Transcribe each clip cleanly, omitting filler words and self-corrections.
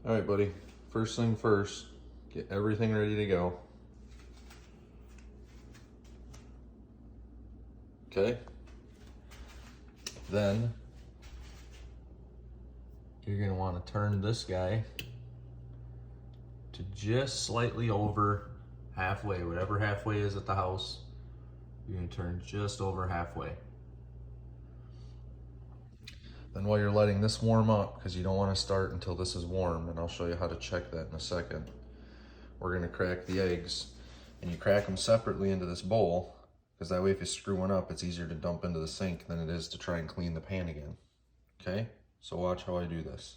All right, buddy. First thing first, get everything ready to go. Okay. Then you're gonna want to turn this guy to just slightly over halfway, whatever halfway is at the house. You're gonna turn just over halfway. Then while you're letting this warm up, because you don't want to start until this is warm, and I'll show you how to check that in a second, we're gonna crack the eggs. And you crack them separately into this bowl, because that way if you screw one up, it's easier to dump into the sink than it is to try and clean the pan again. Okay, so watch how I do this.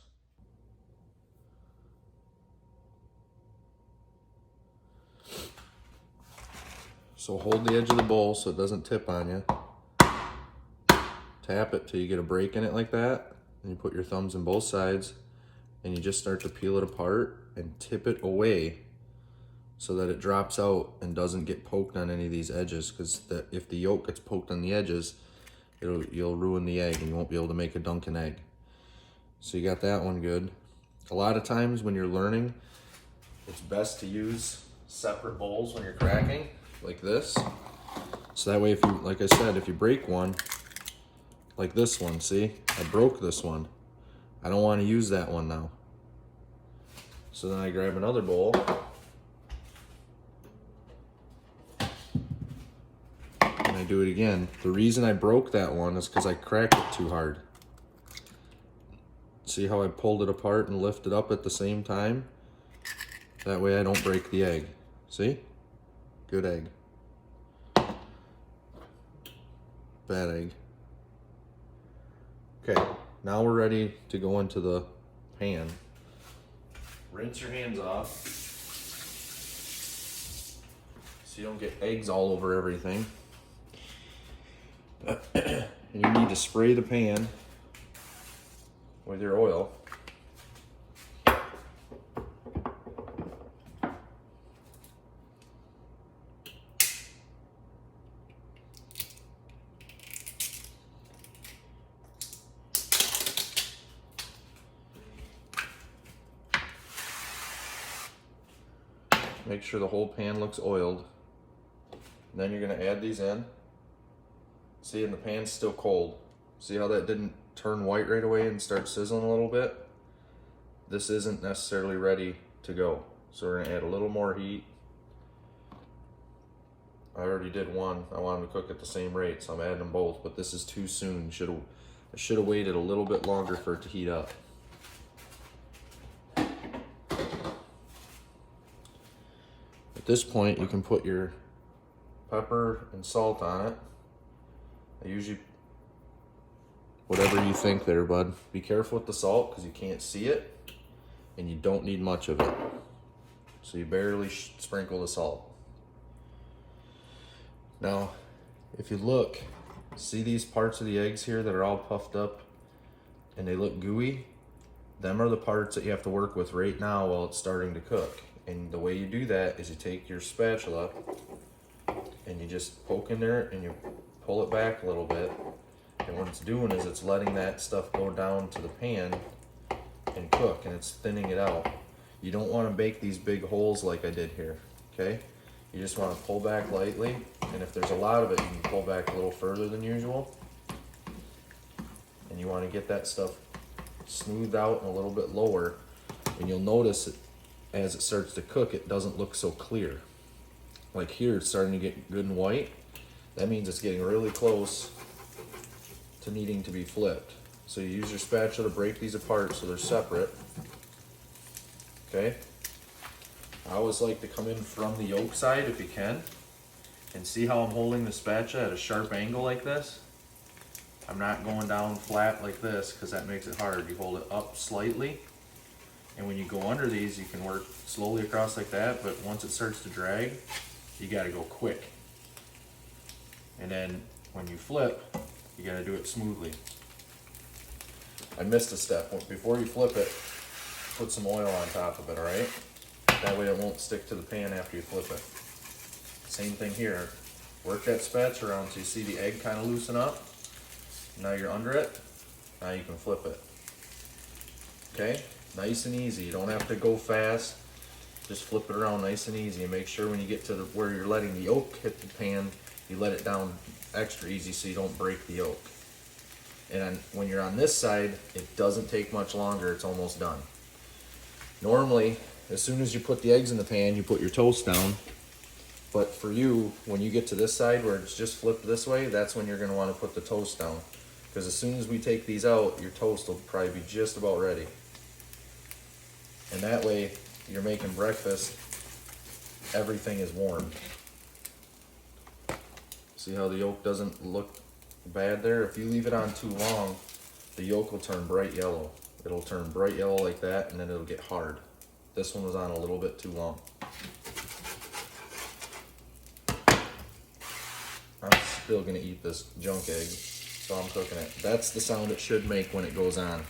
So hold the edge of the bowl so it doesn't tip on you. Tap it till you get a break in it like that, and you put your thumbs in both sides, and you just start to peel it apart and tip it away so that it drops out and doesn't get poked on any of these edges, because if the yolk gets poked on the edges, you'll ruin the egg and you won't be able to make a Dunkin' egg. So you got that one good. A lot of times when you're learning, it's best to use separate bowls when you're cracking, like this. So that way, if you, like I said, if you break one, like this one, see? I broke this one. I don't want to use that one now. So then I grab another bowl. And I do it again. The reason I broke that one is because I cracked it too hard. See how I pulled it apart and lifted up at the same time? That way I don't break the egg. See? Good egg. Bad egg. Okay, now we're ready to go into the pan. Rinse your hands off so you don't get eggs all over everything. And you need to spray the pan with your oil. Make sure the whole pan looks oiled. And then you're gonna add these in. See, and the pan's still cold. See how that didn't turn white right away and start sizzling a little bit? This isn't necessarily ready to go. So we're gonna add a little more heat. I already did one. I want them to cook at the same rate, so I'm adding them both, but this is too soon. I should have waited a little bit longer for it to heat up. At this point, you can put your pepper and salt on it. I usually, whatever you think there, bud. Be careful with the salt because you can't see it, and you don't need much of it. So you barely sprinkle the salt. Now, if you look, see these parts of the eggs here that are all puffed up and they look gooey? Them are the parts that you have to work with right now while it's starting to cook. And the way you do that is you take your spatula and you just poke in there and you pull it back a little bit. And what it's doing is it's letting that stuff go down to the pan and cook, and it's thinning it out. You don't want to bake these big holes like I did here, okay? You just want to pull back lightly, and if there's a lot of it, you can pull back a little further than usual. And you want to get that stuff smoothed out and a little bit lower, and you'll notice it, as it starts to cook, it doesn't look so clear. Like here, it's starting to get good and white. That means it's getting really close to needing to be flipped. So you use your spatula to break these apart so they're separate. Okay? I always like to come in from the yolk side if you can. And see how I'm holding the spatula at a sharp angle like this? I'm not going down flat like this because that makes it hard. You hold it up slightly. And when you go under these, you can work slowly across like that, but once it starts to drag, you gotta go quick. And then when you flip, you gotta do it smoothly. I missed a step. Before you flip it, put some oil on top of it, all right? That way it won't stick to the pan after you flip it. Same thing here. Work that spatula around so you see the egg kind of loosen up. Now you're under it. Now you can flip it. Okay? Nice and easy. You don't have to go fast. Just flip it around nice and easy, and make sure when you get to where you're letting the yolk hit the pan, you let it down extra easy so you don't break the yolk. And when you're on this side, it doesn't take much longer. It's almost done. Normally, as soon as you put the eggs in the pan, you put your toast down. But for you, when you get to this side where it's just flipped this way, that's when you're going to want to put the toast down. Because as soon as we take these out, your toast will probably be just about ready. And that way, you're making breakfast, everything is warm. See how the yolk doesn't look bad there? If you leave it on too long, the yolk will turn bright yellow. It'll turn bright yellow like that, and then it'll get hard. This one was on a little bit too long. I'm still gonna eat this junk egg, so I'm cooking it. That's the sound it should make when it goes on.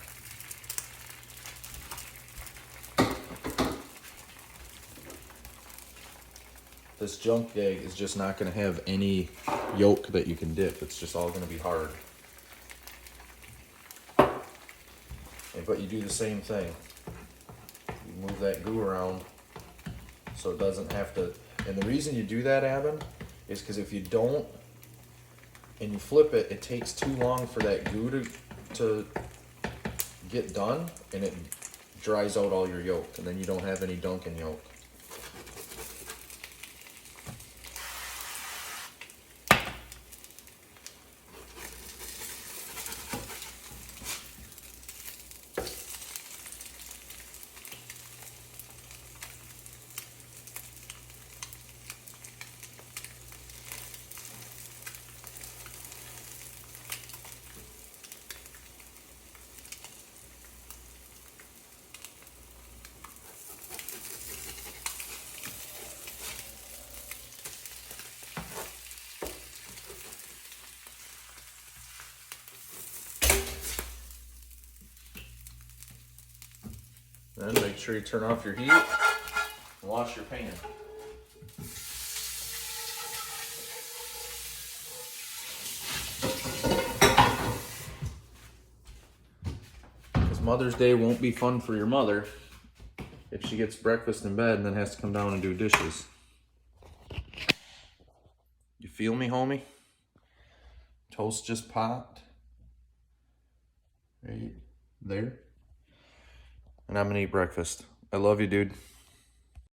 This junk egg is just not gonna have any yolk that you can dip. It's just all gonna be hard. But you do the same thing. You move that goo around so it doesn't have to. And the reason you do that, Abin, is because if you don't and you flip it, it takes too long for that goo to get done, and it dries out all your yolk, and then you don't have any Dunkin' yolk. Then make sure you turn off your heat and wash your pan. Because Mother's Day won't be fun for your mother if she gets breakfast in bed and then has to come down and do dishes. You feel me, homie? Toast just popped. Right there. And I'm gonna eat breakfast. I love you, dude.